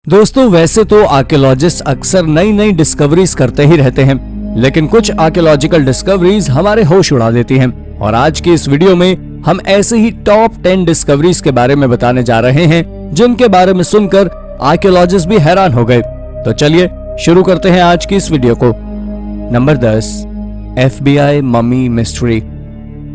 दोस्तों वैसे तो आर्कियोलॉजिस्ट अक्सर नई नई डिस्कवरीज करते ही रहते हैं, लेकिन कुछ आर्कियोलॉजिकल डिस्कवरीज हमारे होश उड़ा देती हैं। और आज की इस वीडियो में हम ऐसे ही टॉप 10 डिस्कवरीज के बारे में बताने जा रहे हैं जिनके बारे में सुनकर आर्कियोलॉजिस्ट भी हैरान हो गए। तो चलिए शुरू करते हैं आज की इस वीडियो को। Number 10, FBI mummy mystery.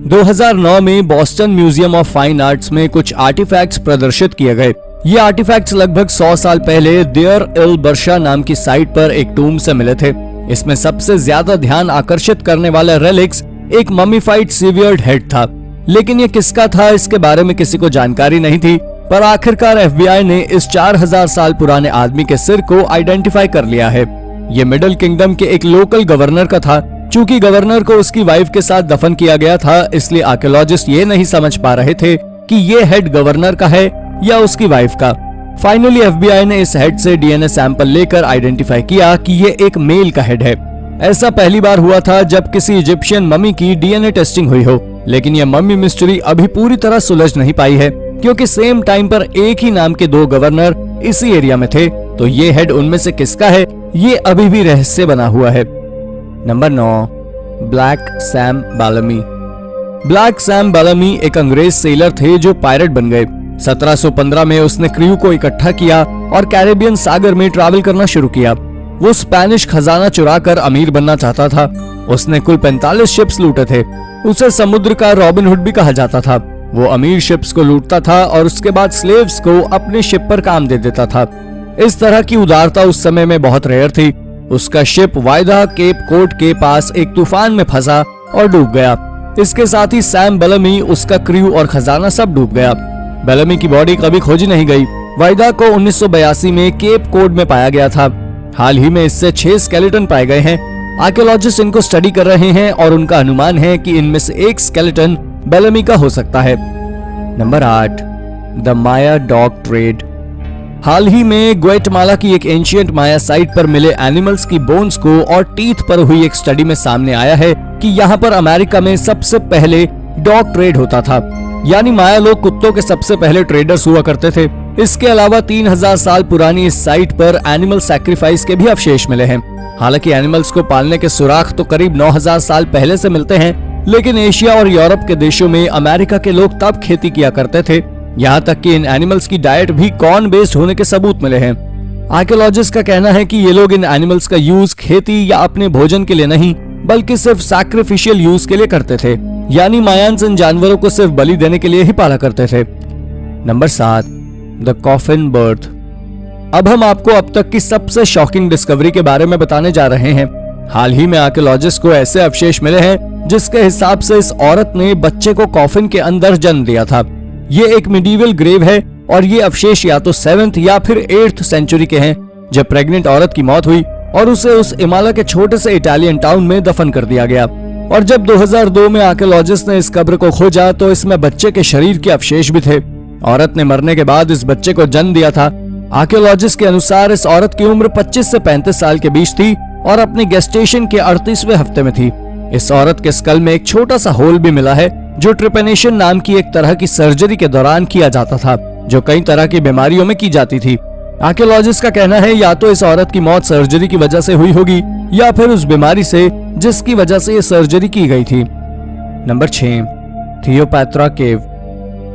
2009 में Boston museum of fine arts में कुछ आर्टिफैक्ट्स प्रदर्शित किए गए। ये आर्टिफैक्ट्स लगभग 100 साल पहले देयर इल बर्शा नाम की साइट पर एक टूम से मिले थे। इसमें सबसे ज्यादा ध्यान आकर्षित करने वाला रेलिक्स एक मम्मीफाइड सीवियर्ड हेड था, लेकिन ये किसका था इसके बारे में किसी को जानकारी नहीं थी। पर आखिरकार FBI ने इस 4000 साल पुराने आदमी के सिर को आइडेंटिफाई कर लिया है। ये मिडिल किंगडम के एक लोकल गवर्नर का था। चूंकि गवर्नर को उसकी वाइफ के साथ दफन किया गया था, इसलिए आर्कियोलॉजिस्ट ये नहीं समझ पा रहे थे कि ये हेड गवर्नर का है या उसकी वाइफ का। फाइनली FBI ने इस हेड से DNA सैंपल लेकर आइडेंटिफाई किया कि ये एक मेल का हेड है। ऐसा पहली बार हुआ था जब किसी इजिप्शियन मम्मी की DNA टेस्टिंग हुई हो, लेकिन यह मम्मी मिस्ट्री अभी पूरी तरह सुलझ नहीं पाई है, क्योंकि सेम टाइम पर एक ही नाम के 2 गवर्नर इसी एरिया में थे। तो ये हेड उनमें से किसका है, ये अभी भी रहस्य बना हुआ है। Number 9, Black Sam Bellamy. Black Sam Bellamy एक अंग्रेज सेलर थे जो पायरेट बन गए। 1715 में उसने क्रू को इकट्ठा किया और कैरेबियन सागर में ट्रैवल करना शुरू किया। वो स्पेनिश खजाना चुराकर अमीर बनना चाहता था। उसने कुल 45 शिप्स लूटे थे। उसे समुद्र का रॉबिन हुड भी कहा जाता था। वो अमीर शिप्स को लूटता था और उसके बाद स्लेव्स को अपने शिप पर काम दे देता था। इस तरह की उदारता उस समय में बहुत रेयर थी। उसका शिप वायदा केप कोड के पास एक तूफान में फंसा और डूब गया। इसके साथ ही सैम बेलमी, उसका क्रू और खजाना सब डूब गया। बेलमी की बॉडी कभी खोजी नहीं गई। वायदा को 1982 में केप कोड में पाया गया था। हाल ही में इससे 6 स्केलेटन पाए गए हैं। आर्कियोलॉजिस्ट इनको स्टडी कर रहे हैं और उनका अनुमान है कि इनमें से एक स्केलेटन बेलमी का हो सकता है। Number 8, the Maya dog trade. हाल ही में ग्वाटेमाला की एक एंशिएंट माया साइट पर मिले एनिमल्स की बोन्स को और टीथ पर हुई एक स्टडी में सामने आया है कि यहाँ पर अमेरिका में सबसे पहले डॉग ट्रेड होता था, यानी माया लोग कुत्तों के सबसे पहले ट्रेडर्स हुआ करते थे। इसके अलावा 3000 साल पुरानी इस साइट पर एनिमल सैक्रिफाइस के भी अवशेष मिले हैं। हालांकि एनिमल्स को पालने के सुराख तो करीब 9000 साल पहले से मिलते हैं, लेकिन एशिया और यूरोप के देशों में अमेरिका के लोग तब खेती किया करते थे। यहाँ तक कि इन एनिमल्स की डाइट भी कॉर्न बेस्ड होने के सबूत मिले हैं। आर्कियोलॉजिस्ट का कहना है कि ये लोग इन एनिमल्स का यूज खेती या अपने भोजन के लिए नहीं, बल्कि सिर्फ सैक्रिफिशियल यूज के लिए करते थे, यानी मायान्स इन जानवरों को सिर्फ बलि देने के लिए ही पाला करते थे। Number 7, the coffin birth. अब हम आपको अब तक की सबसे शॉकिंग डिस्कवरी के बारे में बताने जा रहे हैं। हाल ही में आर्कियोलॉजिस्ट को ऐसे अवशेष मिले हैं जिसके हिसाब से इस औरत ने बच्चे को कॉफिन के अंदर जन्म दिया था। ये एक मिडीवल ग्रेव है और ये अवशेष या तो 7th या फिर 8th सेंचुरी के हैं, जब प्रेग्नेंट औरत की मौत हुई और उसे उस इमाला के छोटे से इटालियन टाउन में दफन कर दिया गया। और जब 2002 में आर्कियोलॉजिस्ट ने इस कब्र को खोजा तो इसमें बच्चे के शरीर के अवशेष भी थे। औरत ने मरने के बाद इस बच्चे को जन्म दिया था। आर्कियोलॉजिस्ट के अनुसार इस औरत की उम्र 25 से 35 साल के बीच थी और अपनी गेस्टेशन के 38वें हफ्ते में थी। इस औरत के स्कल में एक छोटा सा होल भी मिला है, जो ट्रिपेनेशन नाम की एक तरह की सर्जरी के दौरान किया जाता था, जो कई तरह की बीमारियों में की जाती थी। आर्कियोलॉजिस्ट का कहना है या तो इस औरत की मौत सर्जरी की वजह से हुई होगी या फिर उस बीमारी से जिसकी वजह से ये सर्जरी की गई थी। नंबर 6, थियोपैत्रा केव।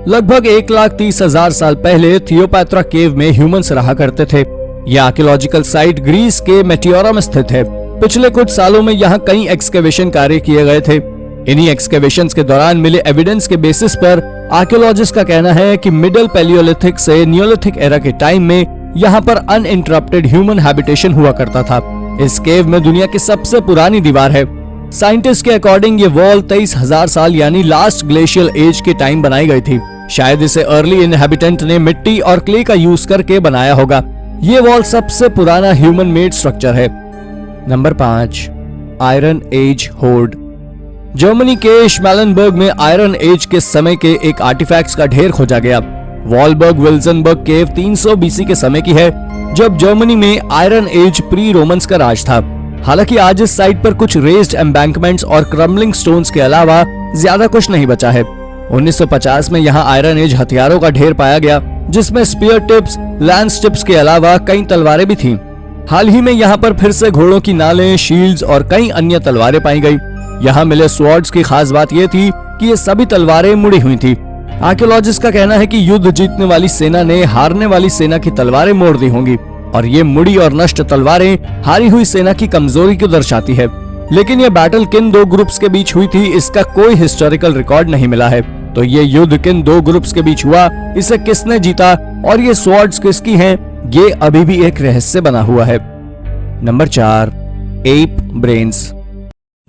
लगभग 1,30,000 साल पहले थियोपैत्रा केव में ह्यूमंस रहा करते थे। यह आर्कियोलॉजिकल साइट ग्रीस के मेटियोरा में स्थित है। पिछले कुछ सालों में यहाँ कई एक्सकेवेशन कार्य किए गए थे। इन्हीं एक्सकेवेशंस के दौरान मिले एविडेंस के बेसिस पर आर्कियोलॉजिस्ट का कहना है कि मिडिल पैलियोलिथिक से नियोलिथिक एरा के टाइम में यहाँ पर अनइंटरप्टेड ह्यूमन हैबिटेशन हुआ करता था। इस केव में दुनिया की सबसे पुरानी दीवार है। साइंटिस्ट के अकॉर्डिंग ये वॉल 23,000 साल यानी लास्ट ग्लेशियल एज के टाइम बनाई गई थी। शायद इसे अर्ली इनहैबिटेंट ने मिट्टी और क्ले का यूज करके बनाया होगा। ये वॉल सबसे पुराना ह्यूमन मेड स्ट्रक्चर है। Number 5, iron age hoard. Germany के श्मेलेनबर्ग में आयरन एज के समय के एक आर्टिफैक्ट्स का ढेर खोजा गया। वॉलबर्ग विल्जनबर्ग केव 300 BC के समय की है, जब जर्मनी में आयरन एज प्री रोमन्स का राज था। हालांकि आज इस साइट पर कुछ रेज्ड एम्बैंकमेंट्स और क्रम्बलिंग स्टोन्स के अलावा ज्यादा कुछ नहीं बचा है। 1950 में यहाँ आयरन एज हथियारों का ढेर पाया गया, जिसमें स्पीयर टिप्स, लैंस टिप्स के अलावा कई तलवारें भी थीं। हाल ही में यहाँ पर फिर से घोड़ों की नालें, शील्ड्स और कई अन्य तलवारें पाई गई। यहाँ मिले स्वॉर्ड्स की खास बात यह थी कि ये सभी तलवारें मुड़ी हुई थी। आर्कियोलॉजिस्ट का कहना है कि युद्ध जीतने वाली सेना ने हारने वाली सेना की तलवारें मोड़ दी होंगी और ये मुड़ी और नष्ट तलवारें हारी हुई सेना की कमजोरी को दर्शाती है। लेकिन ये बैटल किन दो ग्रुप्स के बीच हुई थी, इसका कोई हिस्टोरिकल रिकॉर्ड नहीं मिला है। तो ये युद्ध किन दो ग्रुप्स के बीच हुआ, इसे किसने जीता और ये स्वॉर्ड्स किसकी हैं, ये अभी भी एक रहस्य बना हुआ है। Number 4, app brains.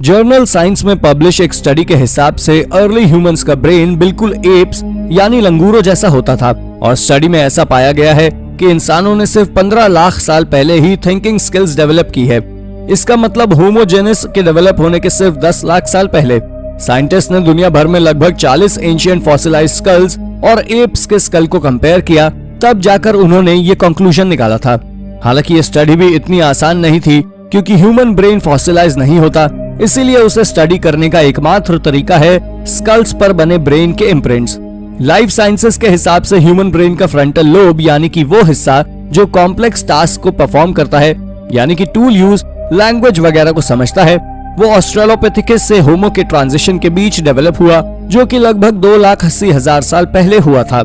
Journal science में पब्लिश एक स्टडी के हिसाब से अर्ली ह्यूमंस का ब्रेन बिल्कुल एप्स यानी लंगूरों जैसा होता था और स्टडी में ऐसा पाया गया है कि इंसानों ने सिर्फ 15 लाख साल पहले ही थिंकिंग स्किल्स डेवलप की है। इसका मतलब होमोजेनिस के डेवलप होने के सिर्फ 10 लाख साल पहले। साइंटिस्ट ने दुनिया भर में लगभग 40 एंशिएंट फॉसिलाइज्ड स्कल्स और एप्स के स्कल को कंपेयर किया, तब जाकर उन्होंने ये कंक्लूजन निकाला था। हालांकि ये स्टडी भी इतनी आसान नहीं थी क्योंकि ह्यूमन ब्रेन फॉसिलाइज नहीं होता, इसीलिए उसे स्टडी करने का एकमात्र तरीका है स्कल्स पर बने ब्रेन के इम्प्रिंट्स। लाइफ साइंसेस के हिसाब से ह्यूमन ब्रेन का फ्रंटल लोब यानी कि वो हिस्सा जो कॉम्प्लेक्स टास्क को परफॉर्म करता है, यानी कि टूल यूज, लैंग्वेज वगैरह को समझता है, वो ऑस्ट्रेलोपिथेकस से होमो के ट्रांजिशन के बीच डेवलप हुआ, जो कि लगभग 2,80,000 साल पहले हुआ था।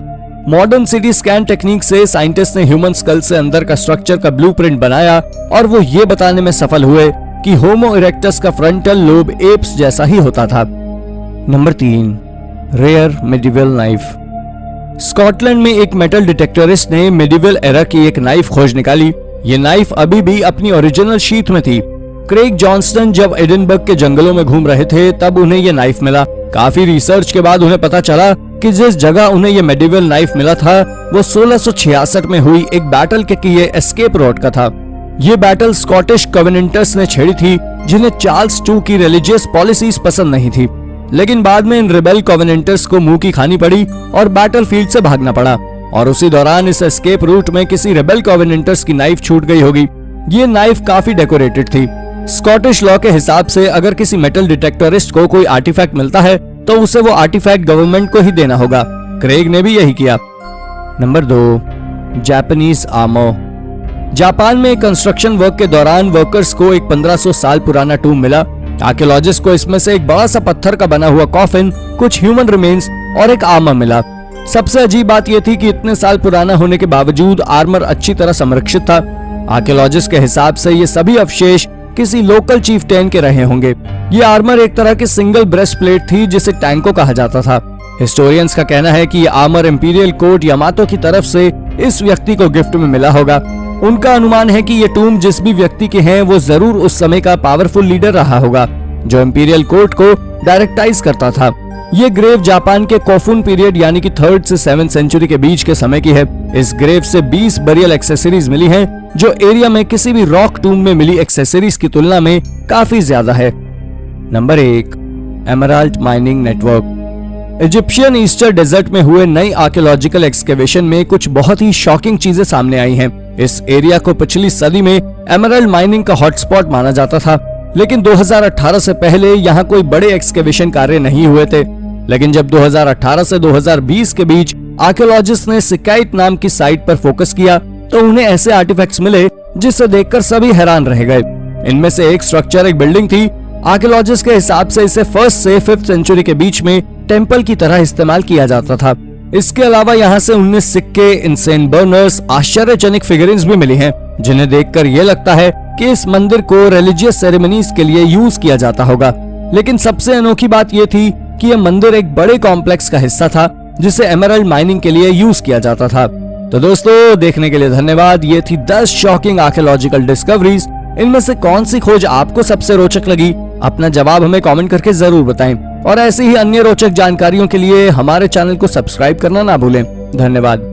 मॉडर्न सीटी स्कैन टेक्निक से साइंटिस्ट ने ह्यूमन स्कल से अंदर का स्ट्रक्चर का ब्लूप्रिंट बनाया और वो ये बताने में सफल हुए कि होमो इरेक्टस का फ्रंटल लोब एप्स जैसा ही होता था। Number 3, rare medieval knife. Scotland में एक मेटल डिटेक्टरिस्ट ने मेडिवल एरा की एक नाइफ खोज निकाली। ये नाइफ अभी भी अपनी ओरिजिनल शीथ में थी। क्रेग जॉनस्टन जब एडिनबर्ग के जंगलों में घूम रहे थे तब उन्हें ये नाइफ मिला। काफी रिसर्च के बाद उन्हें पता चला कि जिस जगह उन्हें ये मेडिवल नाइफ मिला था वो 1666 में हुई एक बैटल के किए एस्केप रोड का था। ये बैटल स्कॉटिश कवेनेंटर्स ने छेड़ी थी, जिन्हें चार्ल्स II की रिलीजियस पॉलिसीज पसंद नहीं थी। लेकिन बाद में इन रिबेल कवेनेंटर्स को मुंह की खानी पड़ी और बैटलफील्ड से भागना पड़ा और उसी दौरान इस एस्केप रूट में किसी रिबेल कवेनेंटर्स की नाइफ छूट गई होगी। ये नाइफ काफी डेकोरेटेड थी। स्कॉटिश लॉ के हिसाब से अगर किसी मेटल डिटेक्टरिस्ट को कोई आर्टिफैक्ट मिलता है तो उसे वो आर्टिफैक्ट गवर्नमेंट को ही देना होगा। क्रेग ने भी यही किया। Number 2, Japanese armour. जापान में कंस्ट्रक्शन वर्क के दौरान वर्कर्स को एक 1500 साल पुराना टूम मिला। आर्कियोलॉजिस्ट को इसमें से एक बड़ा सा पत्थर का बना हुआ कॉफिन, कुछ ह्यूमन रिमेन्स और एक आर्मर मिला। सबसे अजीब बात यह थी कि इतने साल पुराना होने के बावजूद आर्मर अच्छी तरह संरक्षित था। आर्कियोलॉजिस्ट के हिसाब से ये सभी अवशेष किसी लोकल चीफटेन के रहे होंगे। ये आर्मर एक तरह की सिंगल ब्रेस्ट प्लेट थी जिसे टैंको कहा जाता था। हिस्टोरियंस का कहना है कि ये आर्मर इंपीरियल कोर्ट यामातो की तरफ से इस व्यक्ति को गिफ्ट में मिला होगा। उनका अनुमान है कि ये टूम जिस भी व्यक्ति के हैं वो जरूर उस समय का पावरफुल लीडर रहा होगा जो इंपीरियल कोर्ट को डायरेक्टाइज करता था। ये ग्रेव जापान के कोफुन पीरियड यानी कि 3rd से 7th सेंचुरी के बीच के समय की है। इस ग्रेव से 20 बरियल एक्सेसरीज मिली हैं, जो एरिया में किसी भी रॉक टूम में मिली एक्सेसरीज की तुलना में काफी ज्यादा है। Number 1, emerald mining network. Egyptian Eastern Desert में हुए नई आर्कियोलॉजिकल एक्सकेवेशन में कुछ बहुत ही शॉकिंग चीजें सामने आई हैं। इस एरिया को पिछली सदी में एमराल्ड माइनिंग का हॉटस्पॉट माना जाता था, लेकिन 2018 से पहले यहाँ कोई बड़े एक्सकेवेशन कार्य नहीं हुए थे। लेकिन जब 2018 से 2020 के बीच आर्कियोलॉजिस्ट ने सिकाइट नाम की साइट पर फोकस किया तो उन्हें ऐसे आर्टिफैक्ट्स मिले जिसे देखकर सभी हैरान रह गए। इनमें से एक स्ट्रक्चर एक बिल्डिंग थी। आर्कियोलॉजिस्ट के हिसाब से इसे 1st से 5th सेंचुरी के बीच में टेम्पल की तरह इस्तेमाल किया जाता था। इसके अलावा यहाँ से 19 सिक्के, इंसेन बर्नर्स, आश्चर्यजनक फिगरिन्स भी मिली हैं, जिन्हें देखकर ये लगता है कि इस मंदिर को रिलीजियस सेरेमनीज के लिए यूज किया जाता होगा। लेकिन सबसे अनोखी बात ये थी कि यह मंदिर एक बड़े कॉम्प्लेक्स का हिस्सा था जिसे एमराल्ड माइनिंग के लिए यूज किया जाता था। तो दोस्तों, देखने के लिए धन्यवाद। ये थी 10 शॉकिंग आर्कियोलॉजिकल डिस्कवरीज। इनमें से कौन सी खोज आपको सबसे रोचक लगी? अपना जवाब हमें कमेंट करके जरूर बताएं और ऐसी ही अन्य रोचक जानकारियों के लिए हमारे चैनल को सब्सक्राइब करना ना भूलें। धन्यवाद।